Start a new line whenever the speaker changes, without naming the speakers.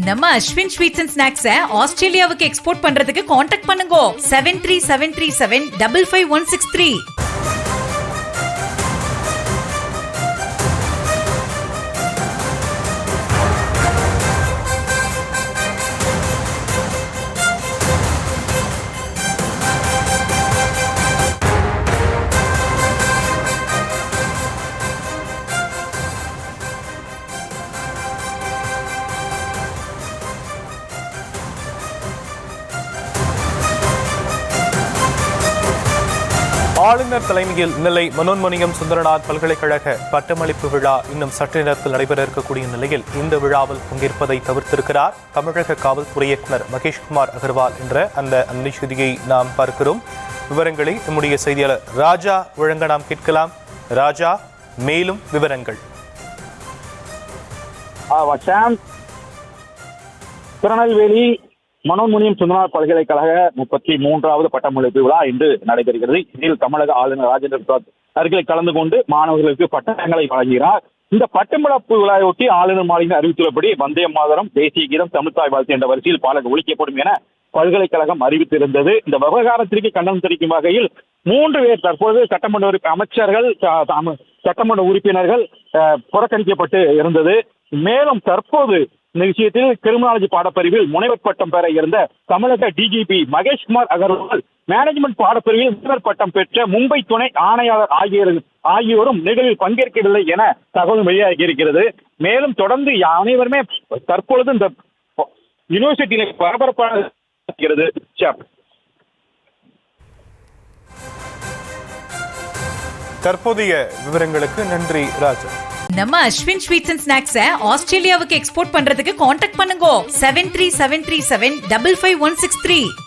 நம்ம Ashwin sweets and ஸ்நாக்ஸை ஆஸ்திரேலியாவுக்கு export பண்றதுக்கு காண்டாக்ட் பண்ணுங்க 7373755163.
ஆளுநர் தலைமையில் நெல்லை மனோன்மணியம் சுந்தரநாத் பல்கலைக்கழக பட்டமளிப்பு விழா இன்னும் சற்று நேரத்தில் நடைபெற இருக்கக்கூடிய நிலையில் இந்த விழாவில் பங்கேற்பதை தவிர்த்திருக்கிறார் தமிழக காவல்துறை இயக்குனர் மகேஷ்குமார் அகர்வால் என்ற அந்த செய்தியை நாம் பார்க்கிறோம். விவரங்களை நம்முடைய செய்தியாளர் ராஜா வழங்க நாம் கேட்கலாம். ராஜா, மேலும் விவரங்கள்.
திருநெல்வேலி மனோன்மணியம் சுந்தரநாத் பல்கலைக்கழக 33வது பட்டமளிப்பு விழா இன்று நடைபெறுகிறது. இதில் தமிழக ஆளுநர் ராஜேந்திர பிரசாத் அவர்களை கலந்து கொண்டு மாணவர்களுக்கு பட்டங்களை வழங்குகிறார். இந்த பட்டமளிப்பு விழாவையொட்டி ஆளுநர் மாளிகை அறிவித்துள்ளபடி வந்தே மாதரம், தேசிய கீதம், தமிழ்த்தாய் வாழ்த்து என்ற வரிசையில் பாடல் ஒழிக்கப்படும் என பல்கலைக்கழகம் அறிவித்திருந்தது. இந்த விவகாரத்திற்கு கண்டனம் தெரிவிக்கும் வகையில் 3 பேர் தற்போது சட்டமன்ற அமைச்சர்கள், சட்டமன்ற உறுப்பினர்கள் புறக்கணிக்கப்பட்டு இருந்தது. மேலும் தற்போது இந்த விஷயத்தில் கிரிமினாலஜி பாடப்பிரிவில் முனைவர் பட்டம் பெற இருந்த தமிழக டிஜிபி மகேஷ்குமார் அகர்வால், மேனேஜ்மெண்ட் பாடப்பிரிவில் முனைவர் பட்டம் பெற்ற மும்பை துணை ஆணையாளர் ஆகியோரும் நிகழ்வில் பங்கேற்கவில்லை என தகவல் வெளியாகி இருக்கிறது. மேலும் தொடர்ந்து அனைவருமே தற்பொழுது இந்த யூனிவர்சிட்டியில பரபரப்பாக இருக்கிறது.
தற்போதைய விவரங்களுக்கு நன்றி ராஜா.
நம்ம அஸ்வின் ஸ்வீட்ஸ் அண்ட் ஸ்நாக்ஸை ஆஸ்திரேலியாவுக்கு எக்ஸ்போர்ட் பண்றதுக்கு காண்டாக்ட் பண்ணுங்க 7373755163.